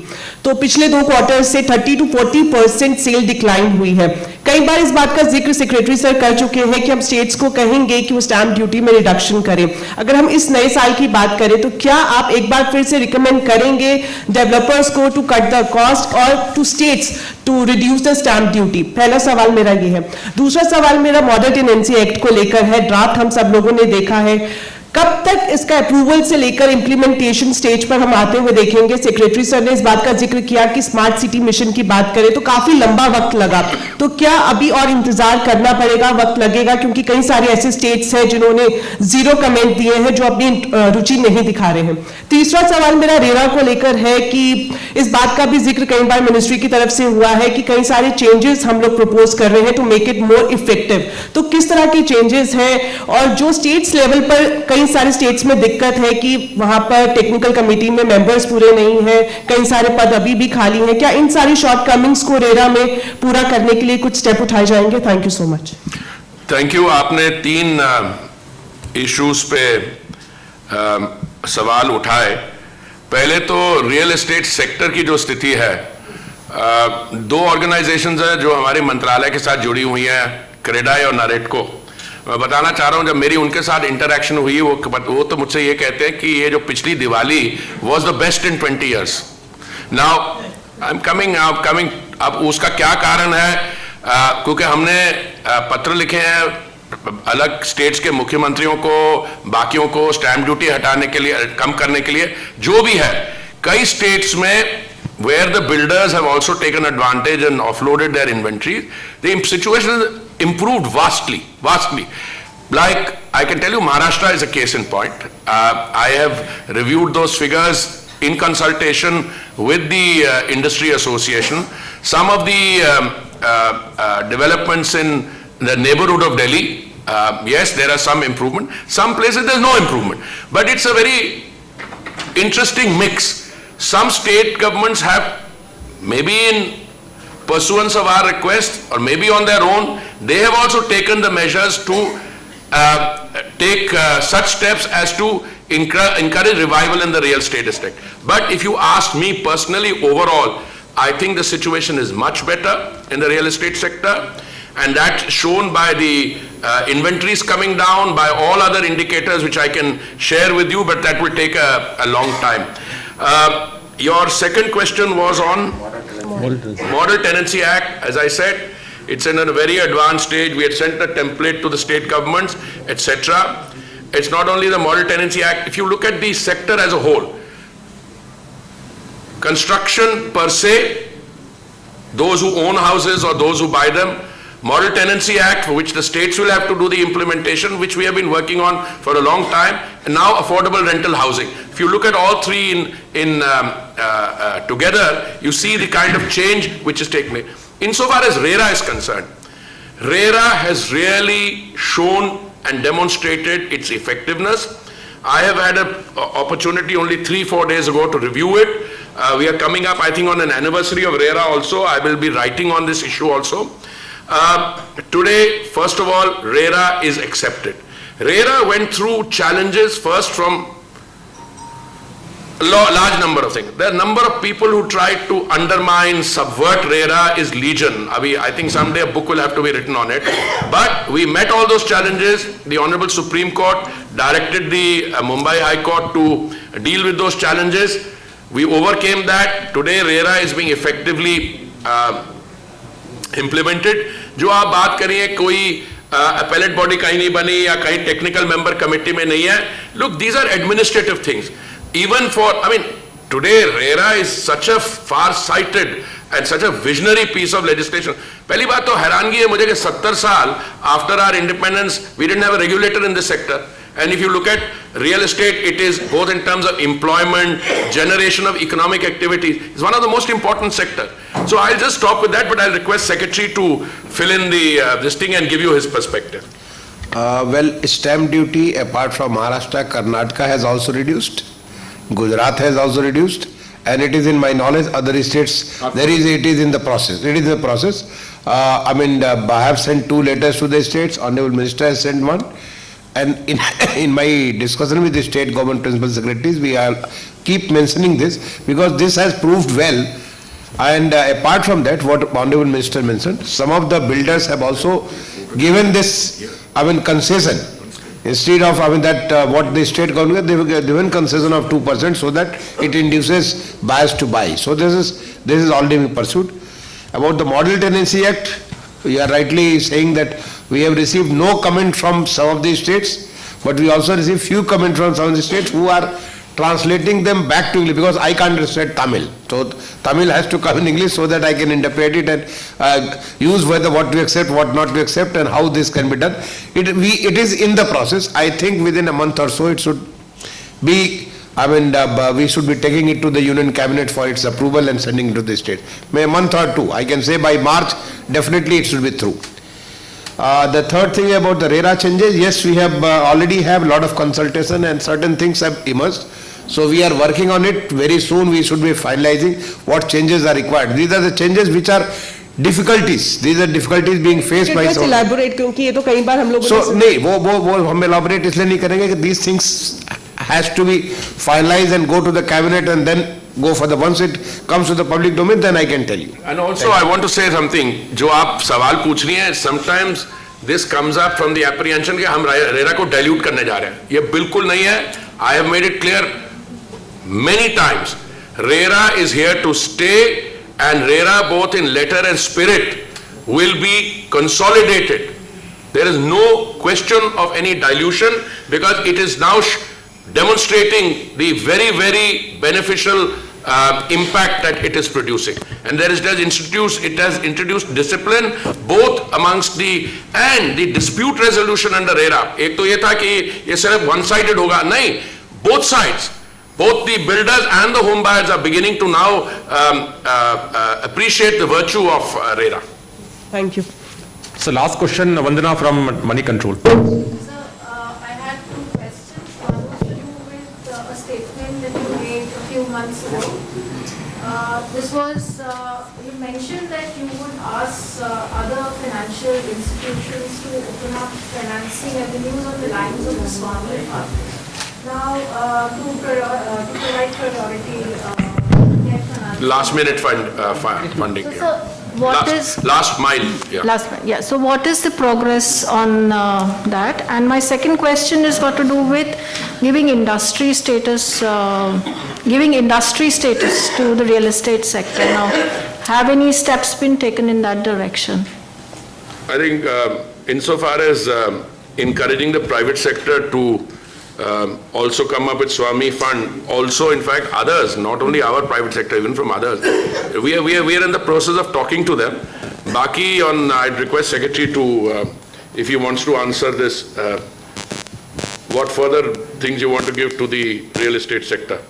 [SPEAKER 3] तो पिछले 2 क्वार्टर से 30 to 40% सेल डिक्लाइन हुई है. कई बार इस बात का जिक्र सेक्रेटरी सर कर चुके हैं कि हम स्टेट्स को कहेंगे कि वो स्टैंप ड्यूटी में रिडक्शन करें. अगर हम इस नए साल की बात करें तो क्या आप एक बार फिर से रिकमेंड करेंगे डेवलपर्स को टू कट द कॉस्ट और to states to reduce the stamp duty? पहला सवाल मेरा ये है. दूसरा सवाल मेरा मॉडल टेनेंसी एक्ट को लेकर है. ड्राफ्ट हम सब लोगों ने देखा है. कब तक इसका अप्रूवल से लेकर इंप्लीमेंटेशन स्टेज पर हम आते हुए देखेंगे? सेक्रेटरी सर ने इस बात का जिक्र किया कि स्मार्ट सिटी मिशन की बात करें तो काफी लंबा वक्त लगा. तो क्या अभी और इंतजार करना पड़ेगा, वक्त लगेगा? क्योंकि कई सारे ऐसे स्टेट्स हैं जिन्होंने 0 कमेंट दिए हैं, जो अपनी रुचि नहीं दिखा रहे हैं. तीसरा सवाल मेरा रेरा को लेकर है कि इस बात का भी जिक्र कई बार मिनिस्ट्री की तरफ से हुआ है कि कई सारे चेंजेस हम लोग प्रपोज कर रहे हैं to make it more effective. तो किस तरह के चेंजेस हैं? और जो स्टेट्स लेवल पर कई सारे स्टेट्स में दिक्कत है कि वहां पर टेक्निकल कमेटी में मेंबर्स पूरे नहीं हैं, कई सारे पद अभी भी खाली हैं, क्या इन सारी शॉर्टकमिंग्स को रेरा में पूरा करने के लिए कुछ स्टेप उठाए जाएंगे? Thank you so much.
[SPEAKER 2] Thank you. आपने 3 इश्यूज पे सवाल उठाए. पहले तो रियल एस्टेट सेक्टर की जो स्थिति है, 2 ऑर्गेनाइजेशंस हैं जो हमारे मंत्रालय के साथ जुड़ी हुई हैं, क्रेडाई और नारेटको. मैं बताना चाह रहा हूं, जब मेरी उनके साथ इंटरेक्शन हुई, वो तो मुझसे ये कहते हैं कि ये जो पिछली Diwali was the best in 20 years. Now I am coming. अब उसका क्या कारण है? क्योंकि हमने पत्र लिखे हैं अलग स्टेट्स के मुख्यमंत्रियों को, बाकियों को स्टैंप ड्यूटी हटाने के लिए, कम करने के लिए. जो भी है, कई स्टेट्स में where the builders have also taken advantage and offloaded their inventories, the situation has improved vastly. Like, I can tell you, Maharashtra is a case in point. I have reviewed those figures in consultation with the industry association. Some of the developments in the neighborhood of Delhi, yes, there are some improvement. Some places there's no improvement. But it's a very interesting mix. Some state governments have, maybe in pursuance of our request or maybe on their own, they have also taken the measures to take such steps as to encourage revival in the real estate district. But if you ask me personally, overall, I think the situation is much better in the real estate sector, and that's shown by the inventories coming down, by all other indicators which I can share with you, but that will take a long time. Your second question was on Model Tenancy Act. As I said, it's in a very advanced stage. We had sent a template to the state governments, etc. It's not only the Model Tenancy Act. If you look at the sector as a whole, construction per se, those who own houses or those who buy them, Model Tenancy Act, for which the states will have to do the implementation, which we have been working on for a long time, and now affordable rental housing. If you look at all three together, you see the kind of change which is taking place. Insofar as RERA is concerned, RERA has really shown and demonstrated its effectiveness. I have had an opportunity only 3-4 days ago to review it. We are coming up, I think, on an anniversary of RERA also. I will be writing on this issue also. Today, first of all, RERA is accepted. RERA went through challenges first from a large number of things. There are a number of people who tried to undermine, subvert RERA is legion. I think someday a book will have to be written on it. But we met all those challenges. The Honorable Supreme Court directed the Mumbai High Court to deal with those challenges. We overcame that. Today RERA is being effectively implemented. जो आप बात करिए कोई appellate body कहीं नहीं बनी या कहीं technical member committee में नहीं है. Look, these are administrative things. Even for, today RERA is such a far-sighted and such a visionary piece of legislation. पहली बात तो हैरानगी है मुझे कि 70 साल after our independence, we didn't have a regulator in this sector. And if you look at real estate, it is both in terms of employment, generation of economic activity, it's one of the most important sector. So I'll just stop with that, but I'll request Secretary to fill in this thing and give you his perspective.
[SPEAKER 4] Well, stamp duty apart from Maharashtra, Karnataka has also reduced. Gujarat has also reduced, and it is in my knowledge other states it is in the process. It is in the process. I have sent 2 letters to the states. Honorable Minister has sent one, and in my discussion with the state government principal secretaries, we keep mentioning this because this has proved well. And apart from that, what Honorable Minister mentioned, some of the builders have also given this concession. Instead of what the state government, they have given concession of 2% so that it induces buyers to buy. So this is already being pursued. About the Model Tenancy Act, you are rightly saying that we have received no comment from some of the states, but we also received few comments from some of the states who are translating them back to English because I can't understand Tamil. So Tamil has to come in English so that I can interpret it and use whether what to accept, what not to accept, and how this can be done. It is in the process. I think within a month or so it should be, we should be taking it to the Union Cabinet for its approval and sending it to the state. May a month or two. I can say by March, definitely it should be through. The third thing about the RERA changes, yes, we have already have a lot of consultation and certain things have emerged. So we are working on it. Very soon we should be finalizing what changes are required. These are the changes which are difficulties. These are difficulties being faced by some.
[SPEAKER 10] Elaborate क्योंकि ये तो कई बार हम लोग.
[SPEAKER 4] So नहीं वो हम elaborate इसलिए नहीं करेंगे कि these things has to be finalized and go to the cabinet and then go for the once it comes to the public domain, then I can tell you.
[SPEAKER 2] And also I want to say something. जो आप सवाल पूछ रही हैं, sometimes this comes up from the apprehension कि हम RERA को dilute करने जा रहे हैं. ये बिल्कुल नहीं है. I have made it clear many times. RERA is here to stay, and RERA both in letter and spirit will be consolidated. There is no question of any dilution because it is now demonstrating the very, very beneficial impact that it is producing. And it has introduced discipline both amongst the dispute resolution under RERA. एक तो ये था कि ये सिर्फ one-sided होगा, नहीं, both sides. Both the builders and the home buyers are beginning to now appreciate the virtue of RERA.
[SPEAKER 10] Thank you.
[SPEAKER 1] So last question, Vandana from Money Control.
[SPEAKER 11] Sir, I had two questions. One was to do with a statement that you made a few months ago. This was, you mentioned that you would ask other financial institutions to open up financing avenues on the lines of the Swami Fund. Now, to provide priority debt financing.
[SPEAKER 2] Last minute funding.
[SPEAKER 11] So,
[SPEAKER 2] yeah.
[SPEAKER 11] sir, what is...
[SPEAKER 2] Last mile, yeah.
[SPEAKER 11] Last one, yeah. So what is the progress on that? And my second question is got to do with giving industry status to the real estate sector. Now, have any steps been taken in that direction?
[SPEAKER 2] I think insofar as encouraging the private sector to also come up with Swami Fund, also in fact others, not only our private sector, even from others, we are in the process of talking to them. Baki, I'd request Secretary to, if he wants to answer this, what further things you want to give to the real estate sector?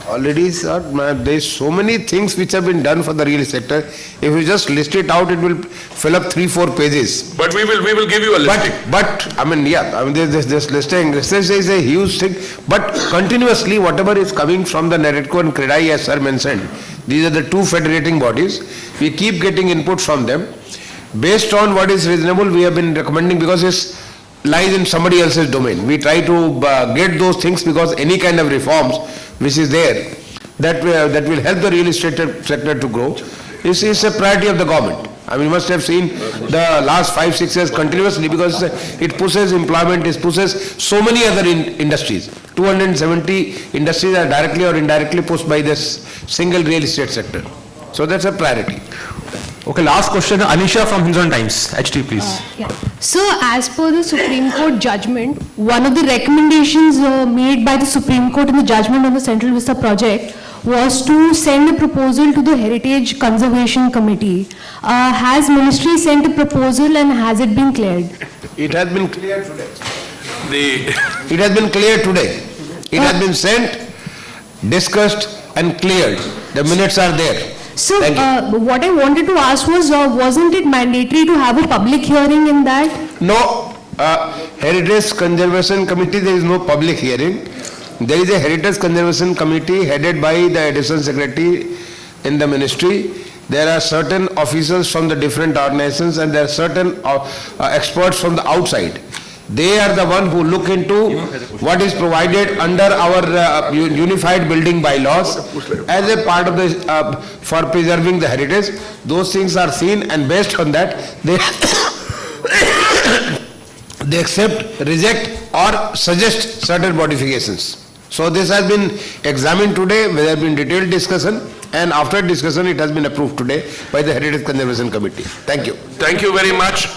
[SPEAKER 4] Already, sir, there's so many things which have been done for the real sector. If you just list it out, it will fill up 3-4 pages.
[SPEAKER 2] But we will give you a listing.
[SPEAKER 4] But I mean, yeah, I mean, this listing, this is a huge thing. But continuously, whatever is coming from the NAREDCO and CREDAI, as sir mentioned, these are the two federating bodies. We keep getting input from them. Based on what is reasonable, we have been recommending, because it lies in somebody else's domain. We try to get those things, because any kind of reforms which is there, that will help the real estate sector to grow. This is a priority of the government. I mean, you must have seen the last 5-6 years continuously, because it pushes employment, it pushes so many other industries. 270 industries are directly or indirectly pushed by this single real estate sector. So that's a priority.
[SPEAKER 1] Okay, last question, Anisha from Hindustan Times. HT, please.
[SPEAKER 12] So, as per the Supreme Court judgment, one of the recommendations made by the Supreme Court in the judgment on the Central Vista project was to send a proposal to the Heritage Conservation Committee. Has Ministry sent a proposal and has it been cleared?
[SPEAKER 4] It has been cleared today. It has been cleared today. It has been sent, discussed and cleared. The minutes are there.
[SPEAKER 12] So, what I wanted to ask was, wasn't it mandatory to have a public hearing in that?
[SPEAKER 4] No, Heritage Conservation Committee, there is no public hearing. There is a Heritage Conservation Committee headed by the Additional Secretary in the Ministry. There are certain officials from the different organizations, and there are certain experts from the outside. They are the one who look into what is provided under our unified building bylaws as a part of the for preserving the heritage. Those things are seen, and based on that they they accept, reject or suggest certain modifications. So this has been examined today, there has been detailed discussion, and after discussion it has been approved today by the Heritage Conservation Committee. Thank you.
[SPEAKER 2] Thank you very much.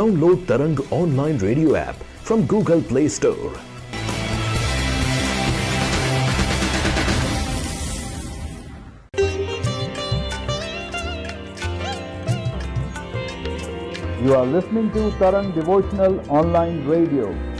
[SPEAKER 13] Download Tarang online radio app from Google Play Store.
[SPEAKER 14] You are listening to Tarang Devotional Online Radio.